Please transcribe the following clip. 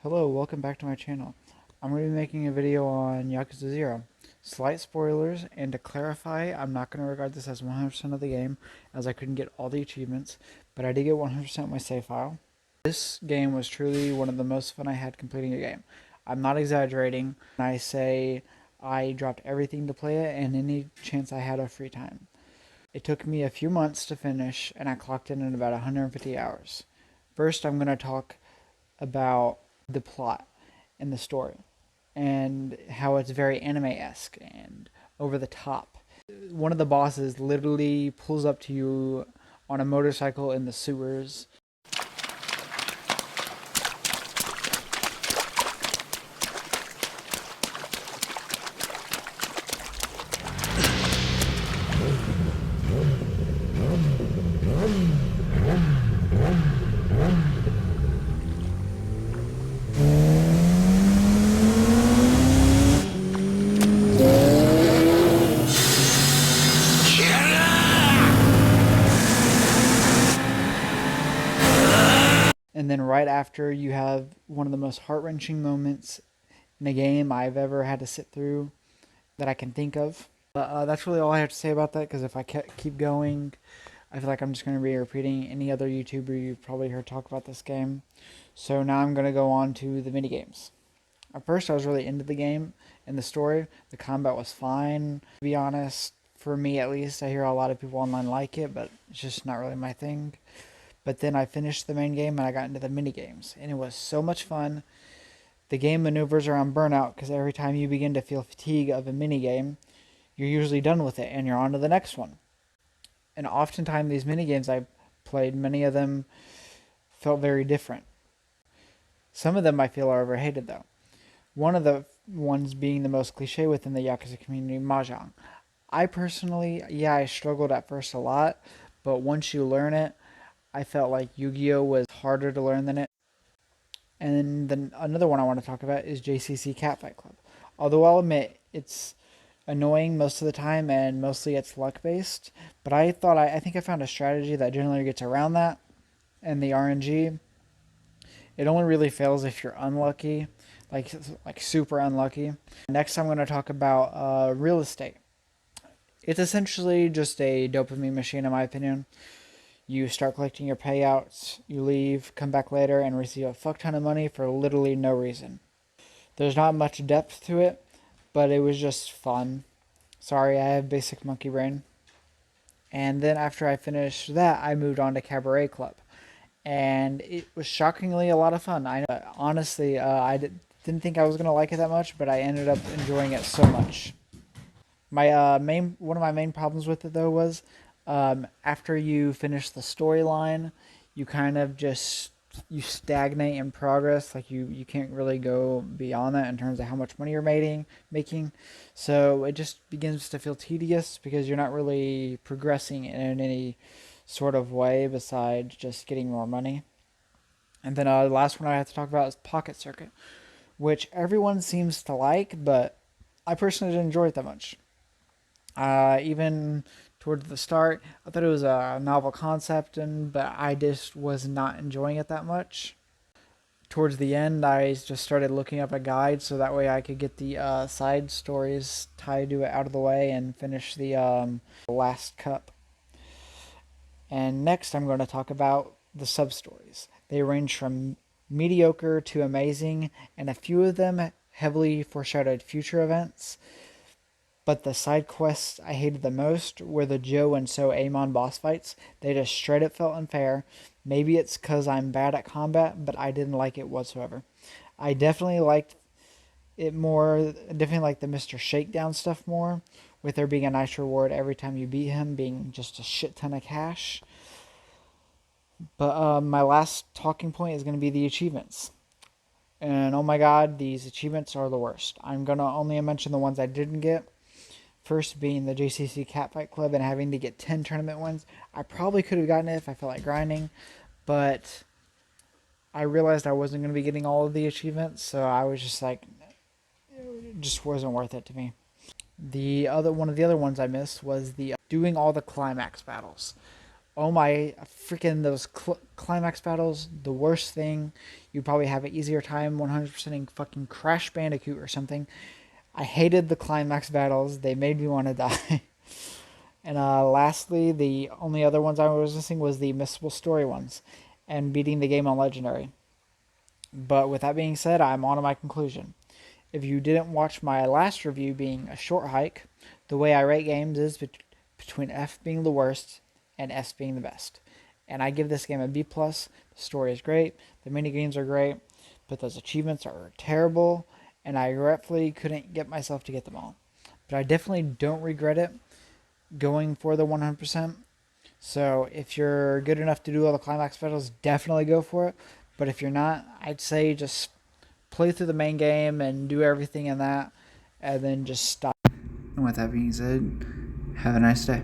Hello, welcome back to my channel. I'm going to be making a video on Yakuza 0. Slight spoilers, and to clarify, I'm not going to regard this as 100% of the game, as I couldn't get all the achievements, but I did get 100% my save file. This game was truly one of the most fun I had completing a game. I'm not exaggerating when I say I dropped everything to play it and any chance I had of free time. It took me a few months to finish, and I clocked in about 150 hours. First, I'm going to talk about the plot and the story and how it's very anime-esque and over the top. One of the bosses literally pulls up to you on a motorcycle in the sewers. And then right after, you have one of the most heart-wrenching moments in a game I've ever had to sit through that I can think of. But that's really all I have to say about that, because if I keep going, I feel like I'm just going to be repeating any other YouTuber you've probably heard talk about this game. So now I'm going to go on to the minigames. At first, I was really into the game and the story. The combat was fine, to be honest. For me, at least, I hear a lot of people online like it, but it's just not really my thing. But then I finished the main game and I got into the mini games, and it was so much fun. The game maneuvers around burnout, because every time you begin to feel fatigue of a mini game, you're usually done with it and you're on to the next one. And oftentimes these mini games I played, many of them felt very different. Some of them I feel are overhated though. One of the ones being the most cliche within the Yakuza community, Mahjong. I personally, I struggled at first a lot, but once you learn it, I felt like Yu-Gi-Oh was harder to learn than it. And then another one I want to talk about is JCC Catfight Club. Although I'll admit it's annoying most of the time and mostly it's luck based, but I think I found a strategy that generally gets around that. And the RNG, it only really fails if you're unlucky, like super unlucky. Next, I'm going to talk about real estate. It's essentially just a dopamine machine, in my opinion. You start collecting your payouts, you leave, come back later, and receive a fuck ton of money for literally no reason. There's not much depth to it, but it was just fun. Sorry, I have basic monkey brain. And then after I finished that, I moved on to Cabaret Club. And it was shockingly a lot of fun. Honestly, I didn't think I was going to like it that much, but I ended up enjoying it so much. One of my main problems with it though was after you finish the storyline, you kind of just you stagnate in progress. Like you can't really go beyond that in terms of how much money you're making. So it just begins to feel tedious because you're not really progressing in any sort of way besides just getting more money. And then the last one I have to talk about is Pocket Circuit, which everyone seems to like, but I personally didn't enjoy it that much. Even towards the start, I thought it was a novel concept, but I just was not enjoying it that much. Towards the end, I just started looking up a guide so that way I could get the side stories tied to it out of the way and finish the last cup. And next, I'm going to talk about the sub-stories. They range from mediocre to amazing, and a few of them heavily foreshadowed future events. But the side quests I hated the most were the Joe and So Amon boss fights. They just straight up felt unfair. Maybe it's because I'm bad at combat, but I didn't like it whatsoever. I definitely liked it more, definitely like the Mr. Shakedown stuff more, with there being a nice reward every time you beat him, being just a shit ton of cash. But my last talking point is going to be the achievements. And oh my god, these achievements are the worst. I'm going to only mention the ones I didn't get. First being the JCC Catfight Club and having to get 10 tournament wins. I probably could have gotten it if I felt like grinding, but I realized I wasn't going to be getting all of the achievements, so I was just like, it just wasn't worth it to me. One of the other ones I missed was the doing all the climax battles. Oh my freaking those climax battles, the worst thing. You'd probably have an easier time 100%ing fucking Crash Bandicoot or something. I hated the climax battles. They made me want to die. And lastly, the only other ones I was missing was the missable story ones and beating the game on Legendary. But with that being said, I'm on to my conclusion. If you didn't watch my last review being a short hike, the way I rate games is between F being the worst and S being the best. And I give this game a B plus. The story is great, the mini games are great, but those achievements are terrible, and I regretfully couldn't get myself to get them all. But I definitely don't regret it going for the 100%. So if you're good enough to do all the climax battles, definitely go for it. But if you're not, I'd say just play through the main game and do everything in that, and then just stop. And with that being said, have a nice day.